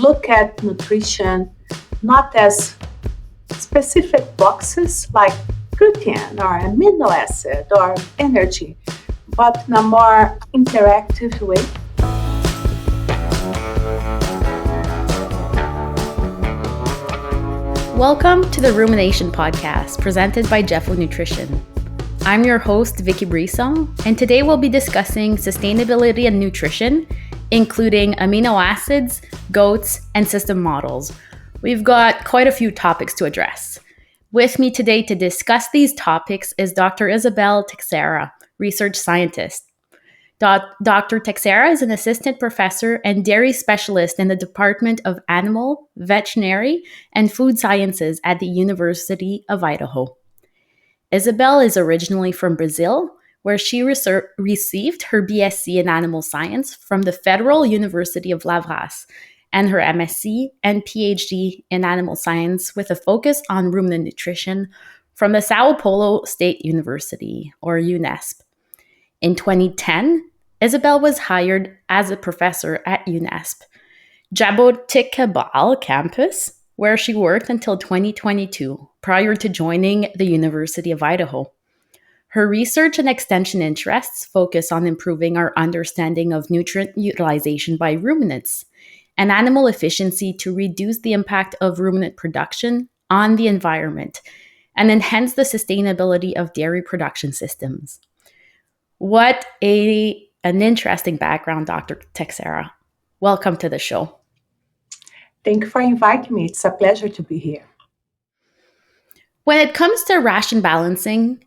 look at nutrition not as specific boxes like protein or amino acid or energy, but in a more interactive way. Welcome to the Rumination Podcast, presented by Jefo Nutrition. I'm your host, Vicki Brisson, and today we'll be discussing sustainability and nutrition, including amino acids, goats, and system models. We've got quite a few topics to address. With me today to discuss these topics is Dr. Izabelle Teixeira, research scientist. Dr. Teixeira is an assistant professor and dairy specialist in the Department of Animal, Veterinary, and Food Sciences at the University of Idaho. Izabelle is originally from Brazil, where she received her BSc in Animal Science from the Federal University of Lavras and her MSc and PhD in Animal Science with a focus on ruminant nutrition from the Sao Paulo State University, or UNESP. In 2010, Izabelle was hired as a professor at UNESP, Jaboticabal campus, where she worked until 2022, prior to joining the University of Idaho. Her research and extension interests focus on improving our understanding of nutrient utilization by ruminants and animal efficiency to reduce the impact of ruminant production on the environment and enhance the sustainability of dairy production systems. What an interesting background, Dr. Teixeira. Welcome to the show. Thank you for inviting me. It's a pleasure to be here. When it comes to ration balancing,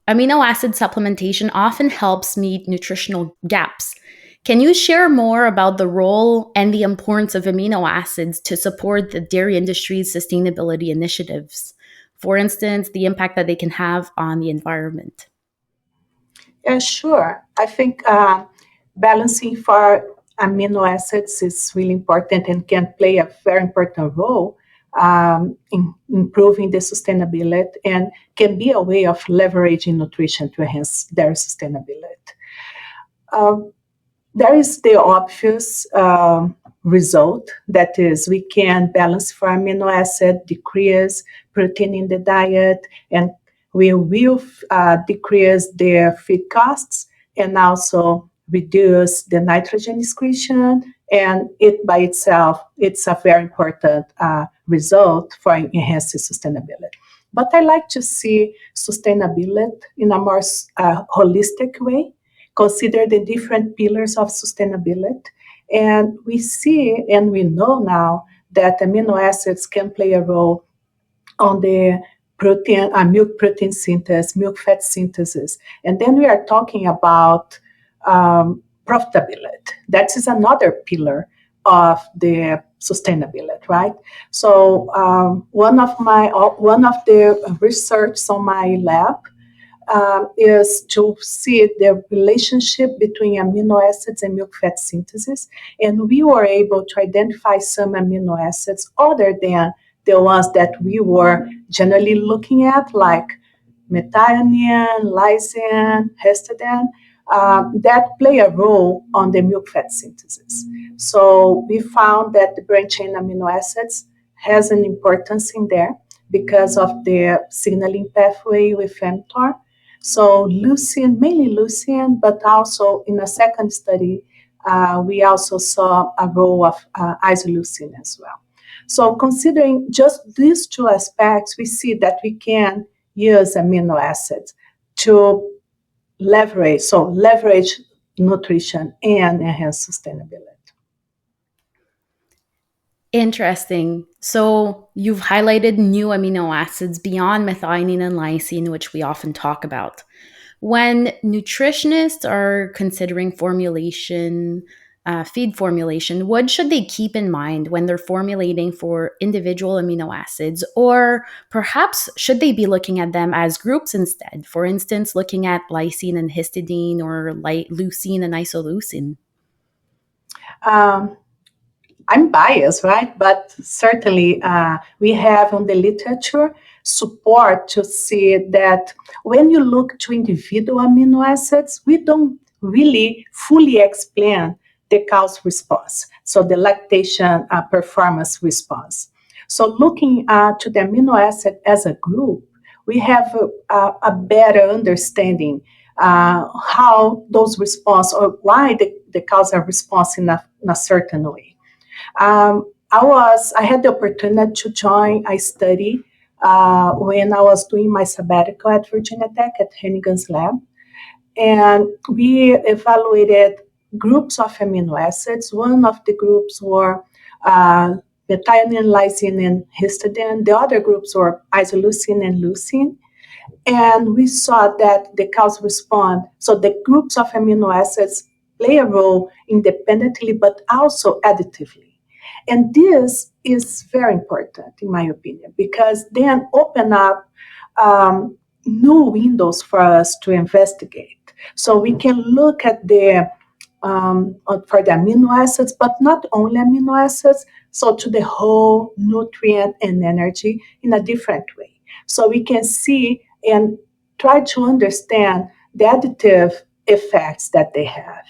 amino acid supplementation often helps meet nutritional gaps. Can you share more about the role and the importance of amino acids to support the dairy industry's sustainability initiatives? For instance, the impact that they can have on the environment. Yeah, sure. I think balancing for amino acids is really important and can play a very important role in improving the sustainability and can be a way of leveraging nutrition to enhance their sustainability. There is the obvious result, that is, we can balance for amino acid, decrease protein in the diet, and we will decrease their feed costs and also reduce the nitrogen excretion. And it by itself, it's a very important result for enhancing sustainability. But I like to see sustainability in a more holistic way, consider the different pillars of sustainability. And we see and we know now that amino acids can play a role on the protein, milk protein synthesis, milk fat synthesis. And then we are talking about profitability. That is another pillar of the sustainability, right? So one of the research on my lab is to see the relationship between amino acids and milk fat synthesis, and we were able to identify some amino acids other than the ones that we were generally looking at, like methionine, lysine, histidine, that play a role on the milk fat synthesis. So we found that the branched-chain amino acids has an importance in there because of the signaling pathway with mTOR. So leucine, mainly leucine, but also in a second study, we also saw a role of isoleucine as well. So considering just these two aspects, we see that we can use amino acids to leverage nutrition and enhance sustainability. Interesting. So you've highlighted new amino acids beyond methionine and lysine, which we often talk about. When nutritionists are considering formulation, feed formulation, what should they keep in mind when they're formulating for individual amino acids? Or perhaps should they be looking at them as groups instead? For instance, looking at lysine and histidine or leucine and isoleucine? I'm biased, right? But certainly we have on the literature support to see that when you look to individual amino acids, we don't really fully explain the cow's response, so the lactation performance response. So looking to the amino acid as a group, we have a better understanding how those response or why the cows are responding in a certain way. I had the opportunity to join a study when I was doing my sabbatical at Virginia Tech at Hennigan's lab, and we evaluated groups of amino acids. One of the groups were methionine, lysine, and histidine. The other groups were isoleucine and leucine. And we saw that the cows respond. So the groups of amino acids play a role independently, but also additively. And this is very important, in my opinion, because then open up new windows for us to investigate. So we can look at the for the amino acids, but not only amino acids, so to the whole nutrient and energy in a different way. So we can see and try to understand the additive effects that they have.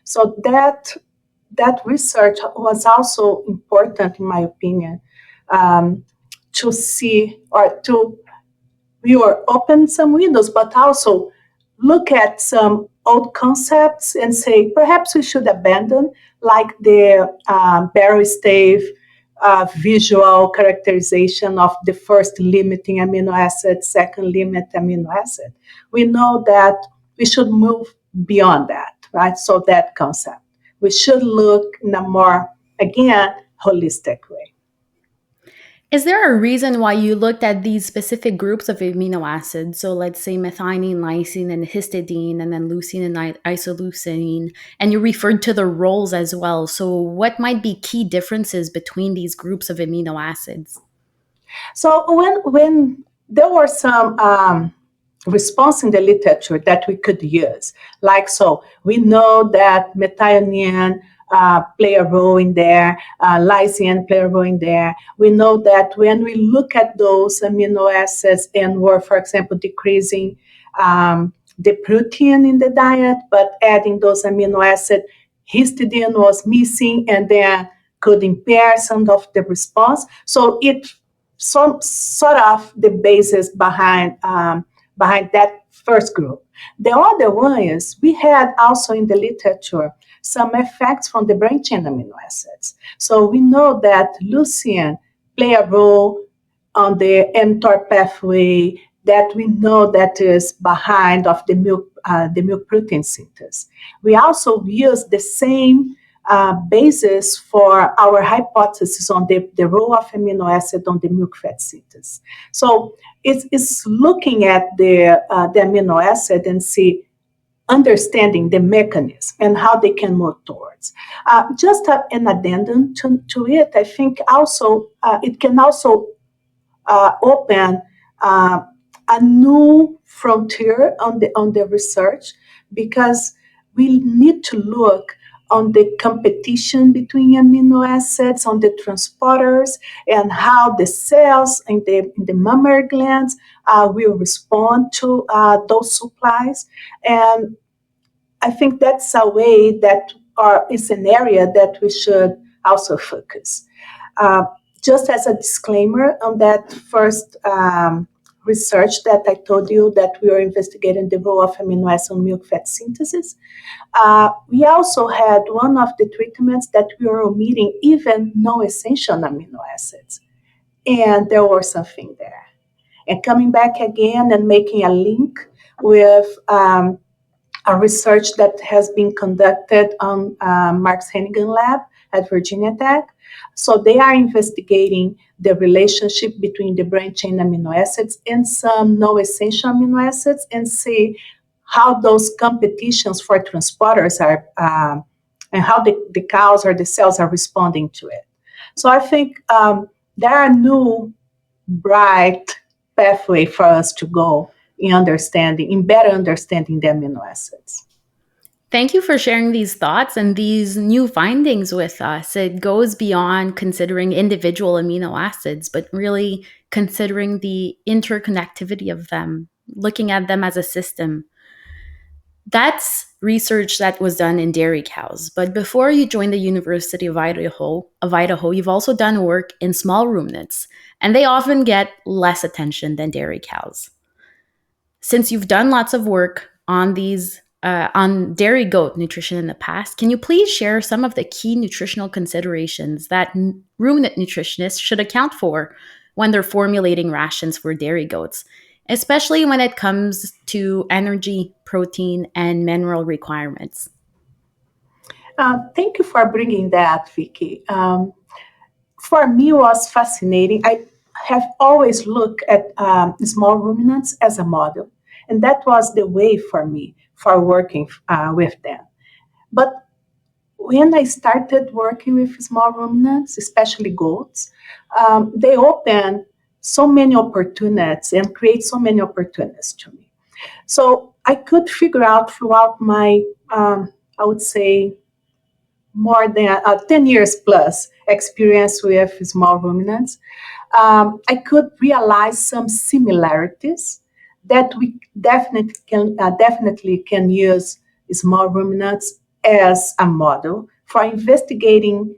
So that research was also important, in my opinion, to see or to we were open some windows, but also look at some old concepts and say perhaps we should abandon, like the barrel stave visual characterization of the first limiting amino acid, second limit amino acid. We know that we should move beyond that, right? So that concept. We should look in a more, again, holistic way. Is there a reason why you looked at these specific groups of amino acids? So let's say methionine, lysine, and histidine, and then leucine and isoleucine, and you referred to the roles as well. So what might be key differences between these groups of amino acids? So when there were some response in the literature that we could use, like so we know that methionine play a role in there, lysine play a role in there. We know that when we look at those amino acids and were, for example, decreasing the protein in the diet, but adding those amino acids, histidine was missing and then could impair some of the response. So it sort of the basis behind that first group. The other one is we had also in the literature some effects from the brain chain amino acids. So we know that leucine play a role on the mTOR pathway that we know that is behind of the milk protein synthesis. We also use the same basis for our hypothesis on the role of amino acid on the milk fat synthesis. So it's looking at the amino acid and see understanding the mechanism and how they can move towards. Just an addendum to it, I think also it can also open a new frontier on the research, because we need to look on the competition between amino acids, on the transporters, and how the cells in the mammary glands will respond to those supplies. And I think that's a way that is an area that we should also focus. Just as a disclaimer on that first research that I told you that we were investigating the role of amino acid on milk fat synthesis, we also had one of the treatments that we were omitting even non-essential amino acids. And there was something there. And coming back again and making a link with a research that has been conducted on Mark's Hennigan lab at Virginia Tech. So they are investigating the relationship between the brain chain amino acids and some non-essential amino acids, and see how those competitions for transporters are, and how the cows or the cells are responding to it. So I think there are new bright pathway for us to go in better understanding the amino acids. Thank you for sharing these thoughts and these new findings with us. It goes beyond considering individual amino acids, but really considering the interconnectivity of them, looking at them as a system. That's research that was done in dairy cows. But before you joined the University of Idaho, you've also done work in small ruminants, and they often get less attention than dairy cows. Since you've done lots of work on these on dairy goat nutrition in the past, can you please share some of the key nutritional considerations that ruminant nutritionists should account for when they're formulating rations for dairy goats, especially when it comes to energy, protein, and mineral requirements? Thank you for bringing that, Vicki. For me, it was fascinating. I have always looked at small ruminants as a model, and that was the way for me for working with them. But when I started working with small ruminants, especially goats, they open so many opportunities and create so many opportunities to me. So I could figure out throughout my, I would say, more than 10 years plus experience with small ruminants, I could realize some similarities that we definitely can use small ruminants as a model for investigating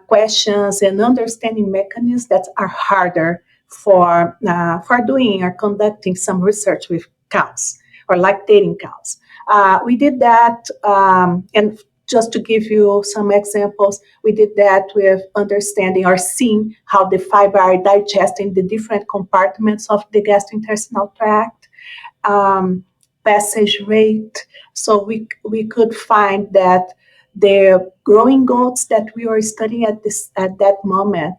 questions and understanding mechanisms that are harder for doing or conducting some research with cows or lactating cows. We did that, and just to give you some examples, we did that with understanding or seeing how the fiber are digested in the different compartments of the gastrointestinal tract, um, passage rate. So we could find that the growing goats that we were studying at that moment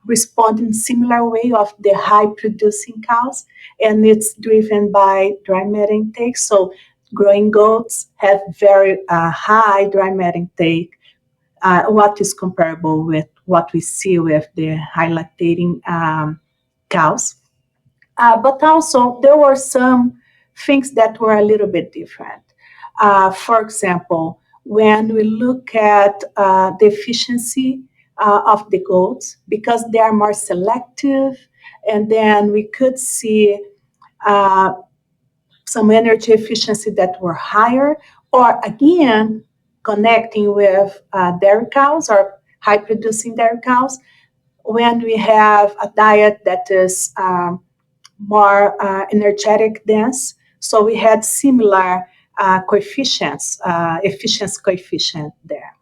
respond in similar way of the high producing cows, and it's driven by dry matter intake. So growing goats have very high dry matter intake, what is comparable with what we see with the high lactating cows. But also, there were some things that were a little bit different. For example, when we look at the efficiency of the goats, because they are more selective, and then we could see uh, some energy efficiency that were higher, or again, connecting with dairy cows or high producing dairy cows, when we have a diet that is more energetic dense. So we had similar coefficients, efficiency coefficient there.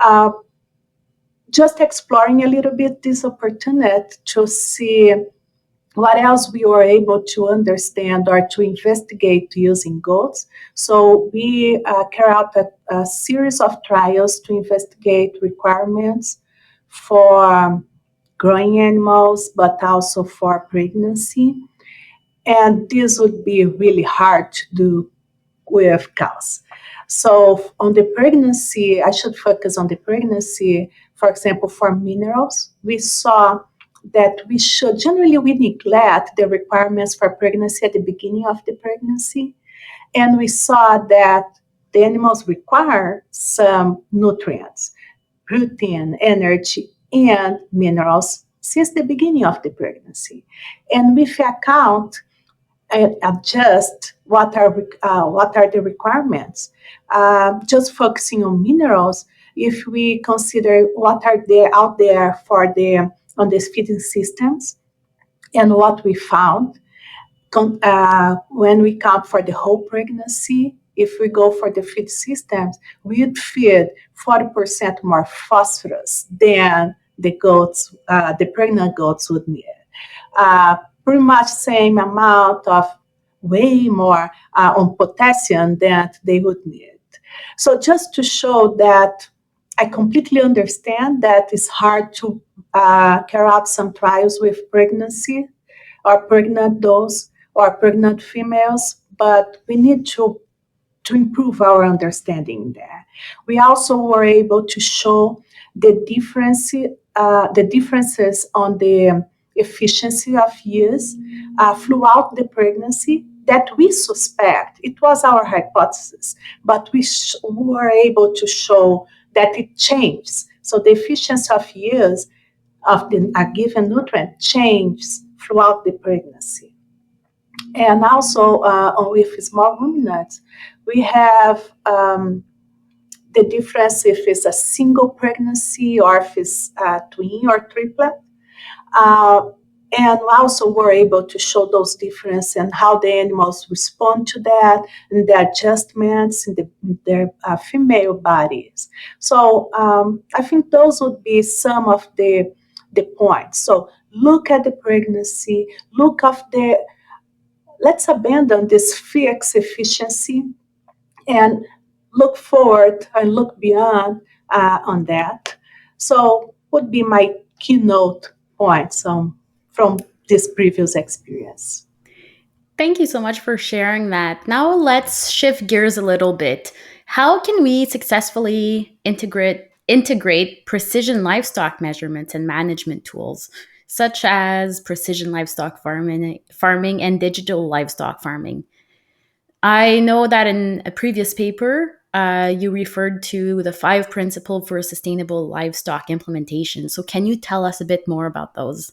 Uh, just exploring a little bit this opportunity to see what else we were able to understand or to investigate using goats. So we carry out a series of trials to investigate requirements for growing animals, but also for pregnancy. And this would be really hard to do with cows. So on the pregnancy, I should focus on the pregnancy. For example, for minerals, we saw that we neglect the requirements for pregnancy at the beginning of the pregnancy. And we saw that the animals require some nutrients, protein, energy, and minerals since the beginning of the pregnancy. And if we account and adjust what are the requirements. Just focusing on minerals, if we consider what are there out there for the on these feeding systems, and what we found when we count for the whole pregnancy, if we go for the feed systems, we'd feed 40% more phosphorus than the pregnant goats would need. Uh, Pretty much same amount of way more on potassium that they would need. So just to show that I completely understand that it's hard to carry out some trials with pregnancy or pregnant does or pregnant females, but we need to improve our understanding there. We also were able to show the differences on the efficiency of use throughout the pregnancy that we suspect. It was our hypothesis, but we were able to show that it changes. So the efficiency of use of a given nutrient changes throughout the pregnancy. And also with small ruminants, We have the difference if it's a single pregnancy or if it's a twin or triplet. Uh, and also were able to show those differences and how the animals respond to that and the adjustments in their female bodies. So I think those would be some of the points. So look at the pregnancy, look at let's abandon this fixed efficiency and look forward and look beyond on that. So would be my keynote points from this previous experience. Thank you so much for sharing that. Now let's shift gears a little bit. How can we successfully integrate precision livestock measurements and management tools, such as precision livestock farming and digital livestock farming? I know that in a previous paper, you referred to the 5 principles for sustainable livestock implementation. So, can you tell us a bit more about those?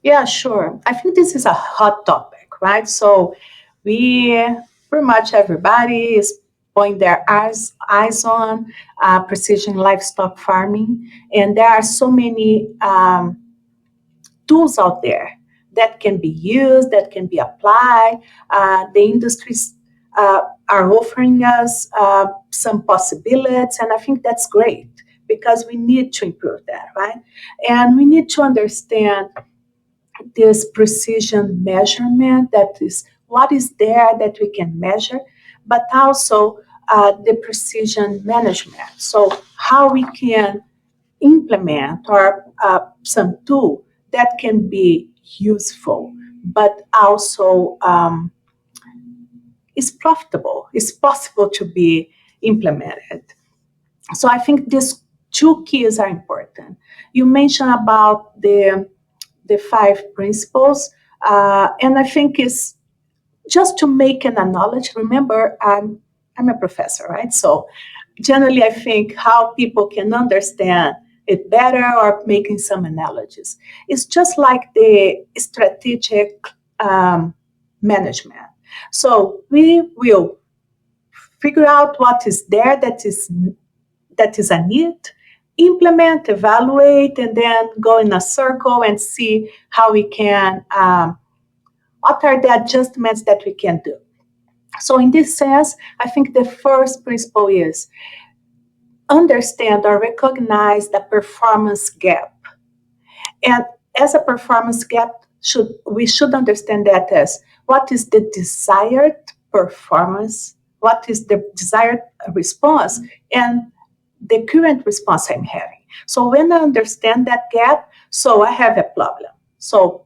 Yeah, sure. I think this is a hot topic, right? So we pretty much everybody is putting their eyes on precision livestock farming, and there are so many tools out there that can be used, that can be applied. The industries are offering us some possibilities, and I think that's great because we need to improve that, right? And we need to understand this precision measurement, that is what is there that we can measure, but also the precision management. So how we can implement or some tool that can be useful, but also is profitable, is possible to be implemented. So I think these two keys are important. You mentioned about the 5 principles, and I think it's just to make an analogy. Remember, I'm a professor, right? So generally, I think how people can understand it better or making some analogies. It's just like the strategic management. So we will figure out what is there that is a need, implement, evaluate, and then go in a circle and see how we can, what are the adjustments that we can do. So in this sense, I think the first principle is understand or recognize the performance gap. And as a performance gap, we should understand that as what is the desired performance, what is the desired response, and the current response I'm having. So when I understand that gap, so I have a problem. So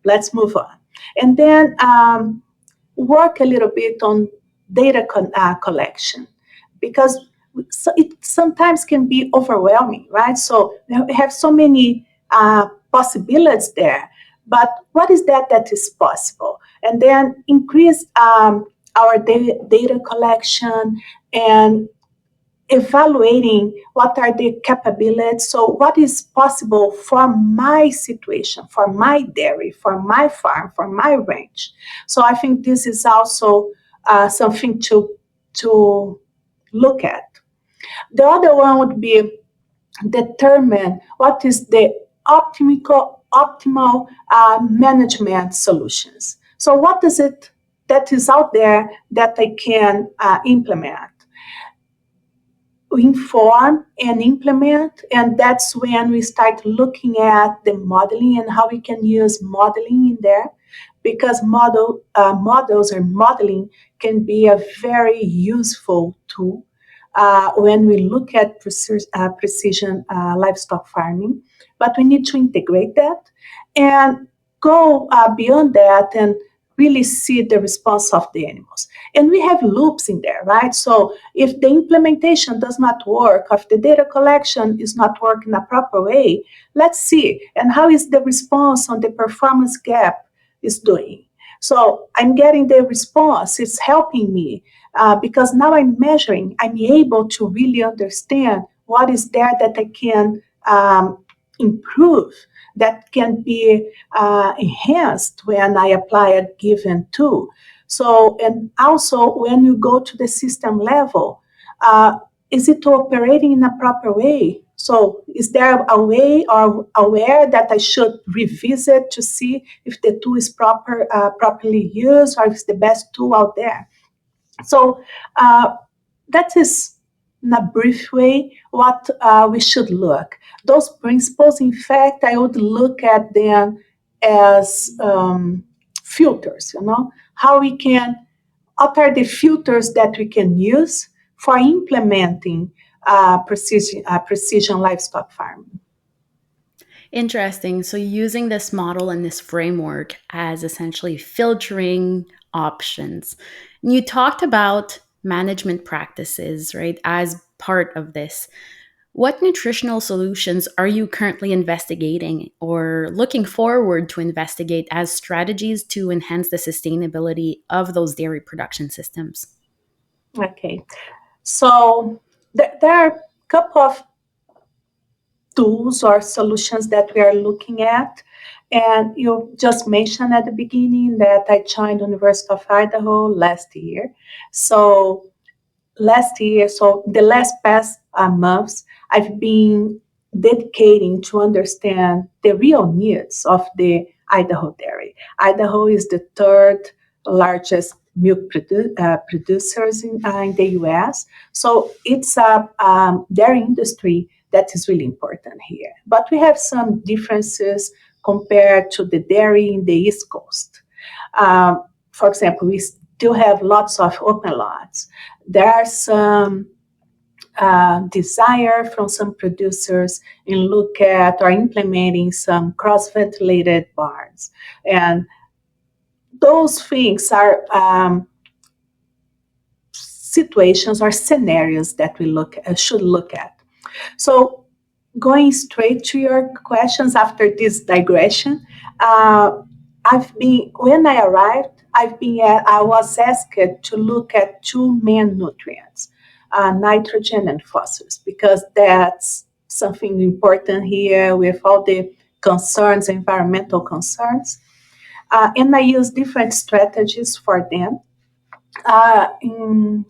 let's move on. And then work a little bit on data collection, because it sometimes can be overwhelming, right? So we have so many possibilities there, but what is that is possible? And then increase our data collection and evaluating what are the capabilities. So what is possible for my situation, for my dairy, for my farm, for my ranch. So I think this is also something to look at. The other one would be determine what is the optimal management solutions. So what is it that is out there that I can implement, inform and implement, and that's when we start looking at the modeling and how we can use modeling in there, because models or modeling can be a very useful tool when we look at precision livestock farming. But we need to integrate that and go beyond that and really see the response of the animals. And we have loops in there, right? So if the implementation does not work, if the data collection is not working a proper way, let's see. And how is the response on the performance gap is doing? So I'm getting the response, it's helping me because now I'm measuring, I'm able to really understand what is there that I can improve, that can be enhanced when I apply a given tool. So, and also when you go to the system level, uh, is it operating in a proper way? So, is there a way or aware that I should revisit to see if the tool is properly used or if it's the best tool out there? So, that is, in a brief way, what we should look. Those principles, in fact, I would look at them as filters, how we can, what are the filters that we can use for implementing precision livestock farming. Interesting. So, using this model and this framework as essentially filtering options. And you talked about management practices, right, as part of this. What nutritional solutions are you currently investigating or looking forward to investigate as strategies to enhance the sustainability of those dairy production systems? Okay, so there are a couple of tools or solutions that we are looking at. And you just mentioned at the beginning that I joined the University of Idaho last year. So the last past months, I've been dedicating to understand the real needs of the Idaho dairy. Idaho is the third largest milk producers in the U.S. So it's a dairy industry that is really important here. But we have some differences compared to the dairy in the East Coast. For example, we still have lots of open lots. There are some desire from some producers in look at or implementing some cross-ventilated barns. And those things are situations or scenarios that we should look at. So going straight to your questions after this digression, when I arrived, I was asked to look at two main nutrients, nitrogen and phosphorus, because that's something important here with all the concerns, environmental concerns. And I use different strategies for them.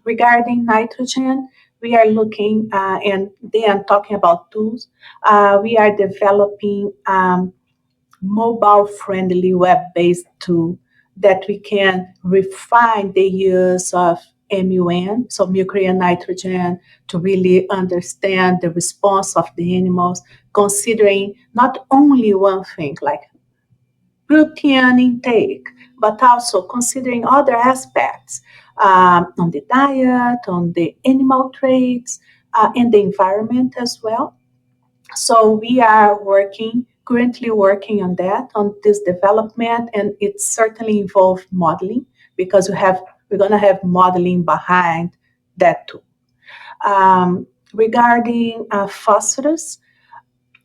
Regarding nitrogen, we are looking and then talking about tools. We are developing mobile-friendly web-based tool that we can refine the use of MUN, so mucrate nitrogen, to really understand the response of the animals, considering not only one thing like protein intake, but also considering other aspects on the diet, on the animal traits, and the environment as well. So we are currently working on that, on this development, and it certainly involves modeling because we're going to have modeling behind that too. Regarding phosphorus,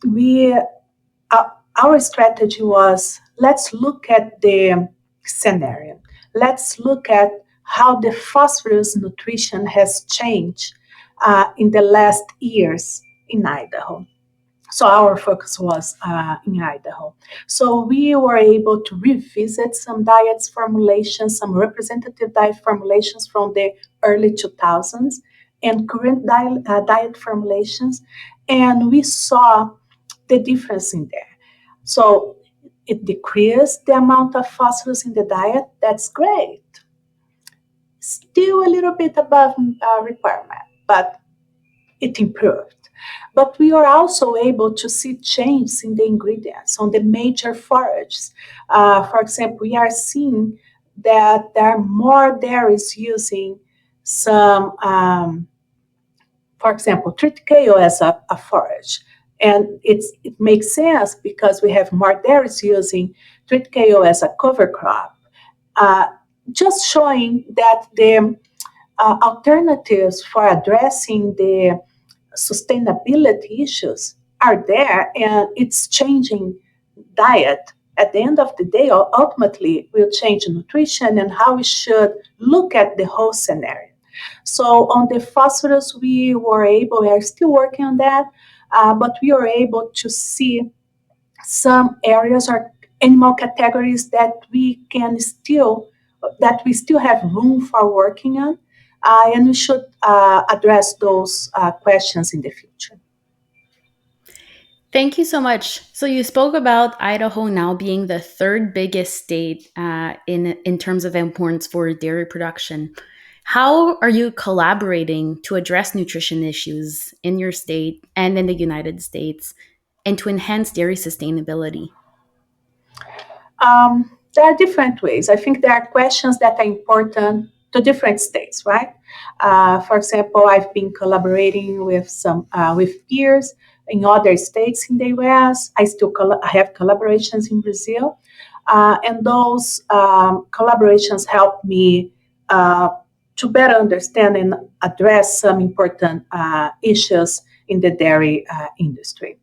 we our strategy was, let's look at the scenario. Let's look at how the phosphorus nutrition has changed in the last years in Idaho. So our focus was in Idaho. So we were able to revisit some diets formulations, some representative diet formulations from the early 2000s and current diet formulations, and we saw the difference in there. So it decreased the amount of phosphorus in the diet. That's great. Still a little bit above requirement, but it improved. But we are also able to see changes in the ingredients on the major forages. For example, we are seeing that there are more dairies using some, for example, triticale as a forage. And it makes sense because we have more dairies using triticale as a cover crop, just showing that the alternatives for addressing the sustainability issues are there, and it's changing diet. At the end of the day, or ultimately, will change nutrition and how we should look at the whole scenario. So on the phosphorus, we are still working on that, but we are able to see some areas or animal categories that we can still that we still have room for working on, and we should address those questions in the future. Thank you so much. So you spoke about Idaho now being the third biggest state in terms of importance for dairy production. How are you collaborating to address nutrition issues in your state and in the United States and to enhance dairy sustainability? There are different ways. I think there are questions that are important to different states, right? For example, I've been collaborating with some with peers in other states in the U.S. I still have collaborations in Brazil, and those collaborations help me to better understand and address some important issues in the dairy industry.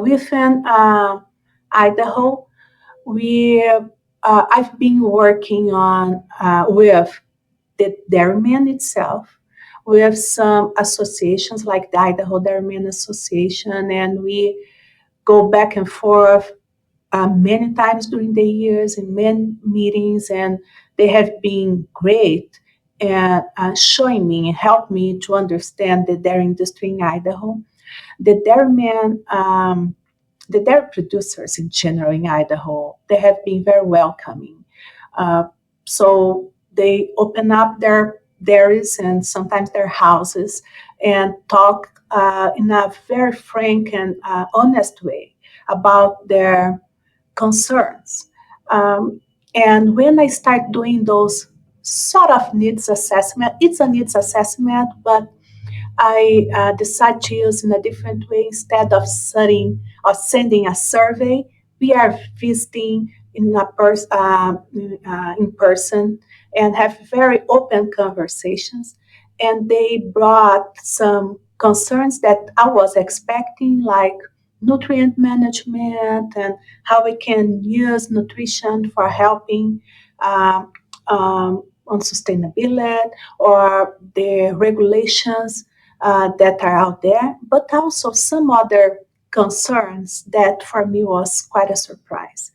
Within Idaho, we I've been working on with the dairyman itself, with some associations like the Idaho Dairyman Association, and we go back and forth many times during the years in many meetings, and they have been great at showing me and help me to understand the dairy industry in Idaho. The dairyman the dairy producers in general in Idaho, they have been very welcoming. Uh, so they open up their dairies and sometimes their houses and talk in a very frank and honest way about their concerns. And when I start doing those sort of needs assessment, it's a needs assessment, but I decide to use in a different way. Instead of studying or sending a survey, we are visiting in person and have very open conversations. And they brought some concerns that I was expecting, like nutrient management and how we can use nutrition for helping on sustainability or the regulations that are out there, but also some other concerns that for me was quite a surprise,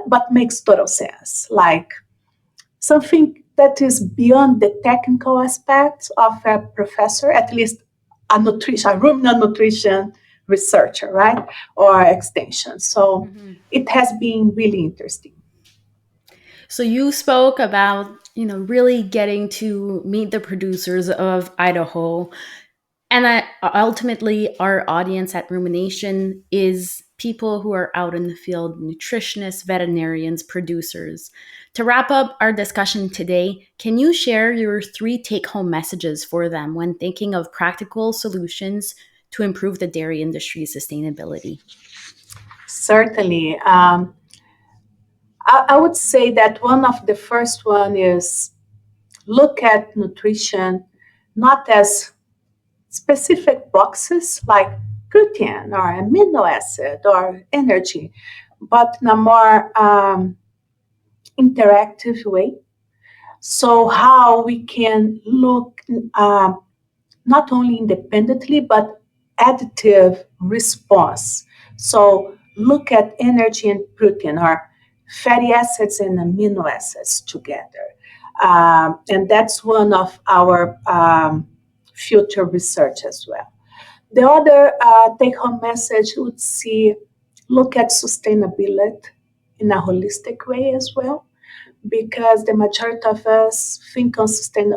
but makes total sense. Like something that is beyond the technical aspects of a professor, at least a ruminant nutrition researcher, right, or extension. So it has been really interesting. So you spoke about, really getting to meet the producers of Idaho. And ultimately, our audience at Rumination is people who are out in the field, nutritionists, veterinarians, producers. To wrap up our discussion today, can you share your 3 take-home messages for them when thinking of practical solutions to improve the dairy industry's sustainability? Certainly. I would say that one of the first one is look at nutrition not as specific boxes like protein or amino acid or energy, but in a more interactive way. So how we can look not only independently but additive response. So look at energy and protein or fatty acids and amino acids together. And that's one of our future research as well. The other take-home message would see look at sustainability in a holistic way as well, because the majority of us think on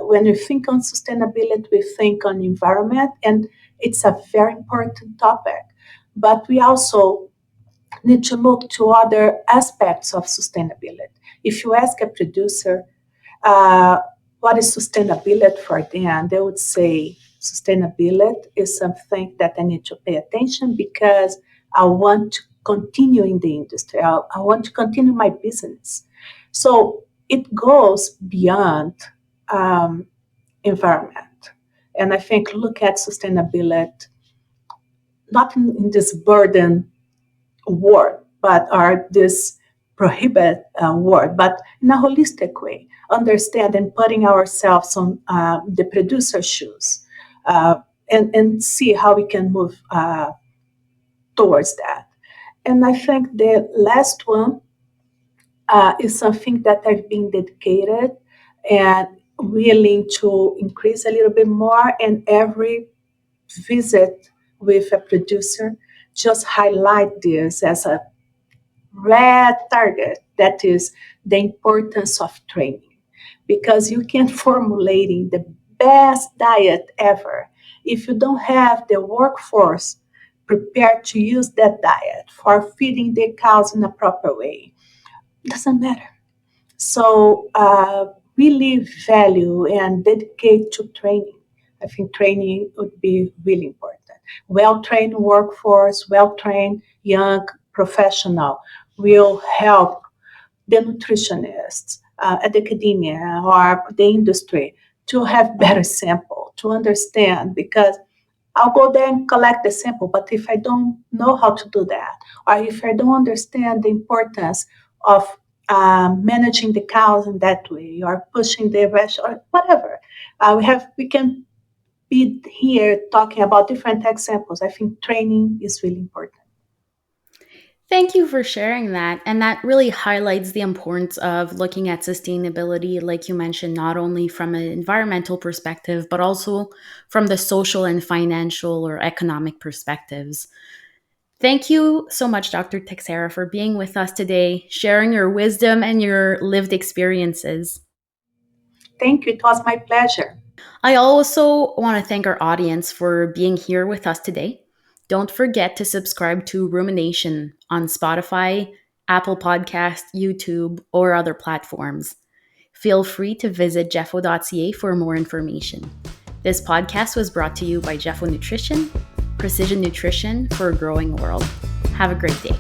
when we think on sustainability, we think on environment, and it's a very important topic. But we also need to look to other aspects of sustainability. If you ask a producer uh, what is sustainability for them, they would say sustainability is something that I need to pay attention because I want to continue in the industry. I want to continue my business. So it goes beyond um, environment. And I think look at sustainability not in this burden word, but are this prohibit word, but in a holistic way, understand and putting ourselves on the producer's shoes and see how we can move towards that. And I think the last one is something that I've been dedicated and willing to increase a little bit more. And every visit with a producer just highlight this as a red target, that is the importance of training, because you can formulating the best diet ever if you don't have the workforce prepared to use that diet for feeding the cows in a proper way. It doesn't matter. So really value and dedicate to training. I think training would be really important. Well-trained workforce, well-trained young professional will help the nutritionists at academia or the industry to have better sample, to understand, because I'll go there and collect the sample, but if I don't know how to do that, or if I don't understand the importance of managing the cows in that way, or pushing the rush, or whatever, we can be here talking about different examples. I think training is really important. Thank you for sharing that. And that really highlights the importance of looking at sustainability, like you mentioned, not only from an environmental perspective, but also from the social and financial or economic perspectives. Thank you so much, Dr. Teixeira, for being with us today, sharing your wisdom and your lived experiences. Thank you. It was my pleasure. I also want to thank our audience for being here with us today. Don't forget to subscribe to Rumination on Spotify, Apple Podcast, YouTube, or other platforms. Feel free to visit jefo.ca for more information. This podcast was brought to you by Jefo Nutrition, precision nutrition for a growing world. Have a great day.